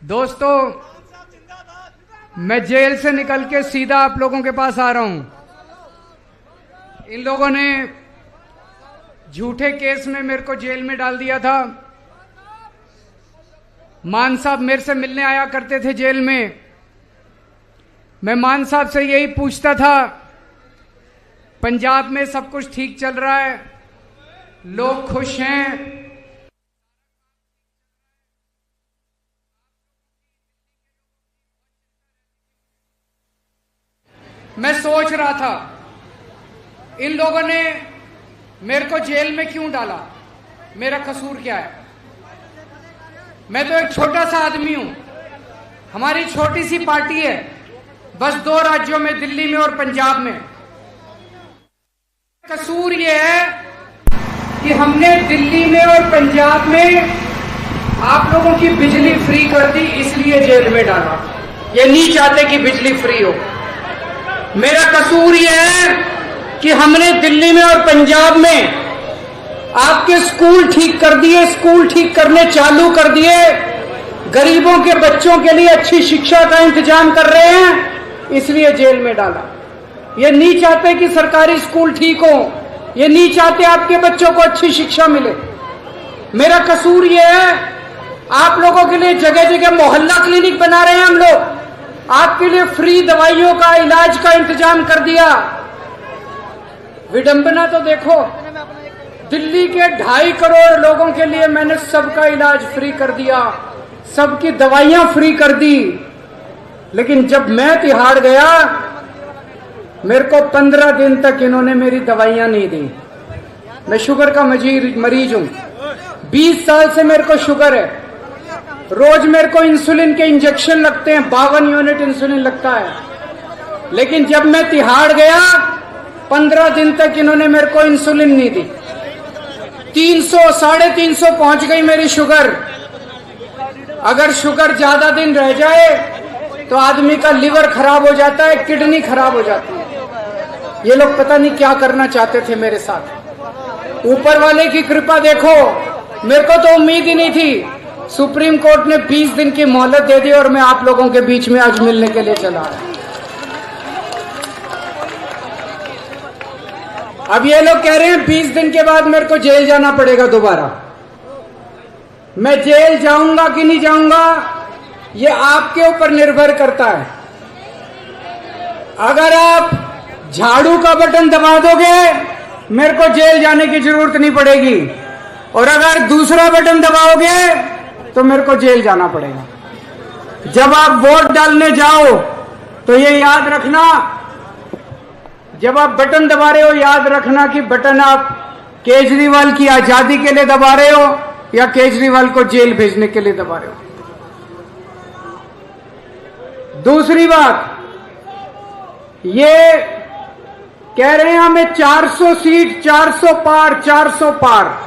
दोस्तों, मैं जेल से निकल के सीधा आप लोगों के पास आ रहा हूं। इन लोगों ने झूठे केस में मेरे को जेल में डाल दिया था। मान साहब मेरे से मिलने आया करते थे जेल में। मैं मान साहब से यही पूछता था, पंजाब में सब कुछ ठीक चल रहा है, लोग खुश हैं, मैं सोच रहा था इन लोगों ने मेरे को जेल में क्यों डाला, मेरा कसूर क्या है। मैं तो एक छोटा सा आदमी हूं, हमारी छोटी सी पार्टी है, बस 2 राज्यों में, दिल्ली में और पंजाब में। कसूर यह है कि हमने दिल्ली में और पंजाब में आप लोगों की बिजली फ्री कर दी, इसलिए जेल में डाला। ये नहीं चाहते कि बिजली फ्री हो। मेरा कसूर यह है कि हमने दिल्ली में और पंजाब में आपके स्कूल ठीक कर दिए, स्कूल ठीक करने चालू कर दिए, गरीबों के बच्चों के लिए अच्छी शिक्षा का इंतजाम कर रहे हैं, इसलिए जेल में डाला। ये नहीं चाहते कि सरकारी स्कूल ठीक हो, ये नहीं चाहते आपके बच्चों को अच्छी शिक्षा मिले। मेरा कसूर यह है, आप लोगों के लिए जगह जगह मोहल्ला क्लिनिक बना रहे हैं हम लोग, आपके लिए फ्री दवाइयों का, इलाज का इंतजाम कर दिया। विडंबना तो देखो, दिल्ली के 2.5 करोड़ लोगों के लिए मैंने सबका इलाज फ्री कर दिया, सबकी दवाइयां फ्री कर दी। लेकिन जब मैं तिहाड़ गया, मेरे को 15 दिन तक इन्होंने मेरी दवाइयां नहीं दी। मैं शुगर का मरीज हूं, 20 साल से मेरे को शुगर है। रोज मेरे को इंसुलिन के इंजेक्शन लगते हैं, 52 यूनिट इंसुलिन लगता है। लेकिन जब मैं तिहाड़ गया, 15 दिन तक इन्होंने मेरे को इंसुलिन नहीं दी। 300 350 पहुंच गई मेरी शुगर। अगर शुगर ज्यादा दिन रह जाए तो आदमी का लिवर खराब हो जाता है, किडनी खराब हो जाती है। ये लोग पता नहीं क्या करना चाहते थे मेरे साथ। ऊपर वाले की कृपा देखो, मेरे को तो उम्मीद ही नहीं थी। सुप्रीम कोर्ट ने 20 दिन की मोहलत दे दी और मैं आप लोगों के बीच में आज मिलने के लिए चला आया। अब ये लोग कह रहे हैं 20 दिन के बाद मेरे को जेल जाना पड़ेगा दोबारा। मैं जेल जाऊंगा कि नहीं जाऊंगा, ये आपके ऊपर निर्भर करता है। अगर आप झाड़ू का बटन दबा दोगे, मेरे को जेल जाने की जरूरत नहीं पड़ेगी, और अगर दूसरा बटन दबाओगे तो मेरे को जेल जाना पड़ेगा। जब आप वोट डालने जाओ तो ये याद रखना, जब आप बटन दबा रहे हो, याद रखना कि बटन आप केजरीवाल की आजादी के लिए दबा रहे हो या केजरीवाल को जेल भेजने के लिए दबा रहे हो। दूसरी बात, ये कह रहे हैं हमें 400 सीट, 400 पार, 400 पार।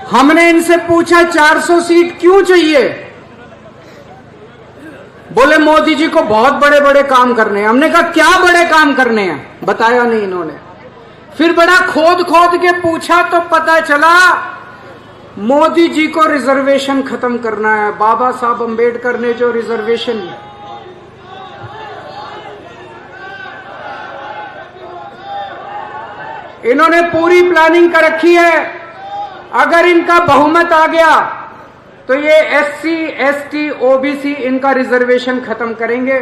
हमने इनसे पूछा 400 सीट क्यों चाहिए? बोले मोदी जी को बहुत बड़े बड़े काम करने हैं। हमने कहा क्या बड़े काम करने हैं, बताया नहीं इन्होंने। फिर बड़ा खोद खोद के पूछा तो पता चला मोदी जी को रिजर्वेशन खत्म करना है। बाबा साहब अंबेडकर ने जो रिजर्वेशन, इन्होंने पूरी प्लानिंग कर रखी है। अगर इनका बहुमत आ गया तो ये SC, ST, OBC इनका रिजर्वेशन खत्म करेंगे,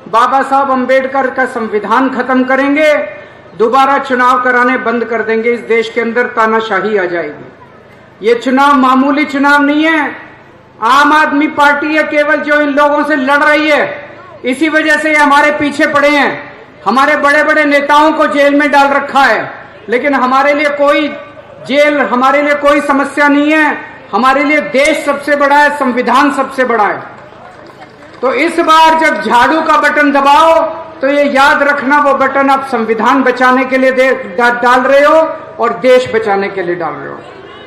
बाबा साहब अंबेडकर का संविधान खत्म करेंगे, दोबारा चुनाव कराने बंद कर देंगे। इस देश के अंदर तानाशाही आ जाएगी। ये चुनाव मामूली चुनाव नहीं है। आम आदमी पार्टी है केवल जो इन लोगों से लड़ रही है, इसी वजह से ये हमारे पीछे पड़े हैं। हमारे बड़े बड़े नेताओं को जेल में डाल रखा है, लेकिन हमारे लिए कोई जेल, हमारे लिए कोई समस्या नहीं है। हमारे लिए देश सबसे बड़ा है, संविधान सबसे बड़ा है। तो इस बार जब झाड़ू का बटन दबाओ तो ये याद रखना, वो बटन आप संविधान बचाने के लिए डाल रहे हो और देश बचाने के लिए डाल रहे हो।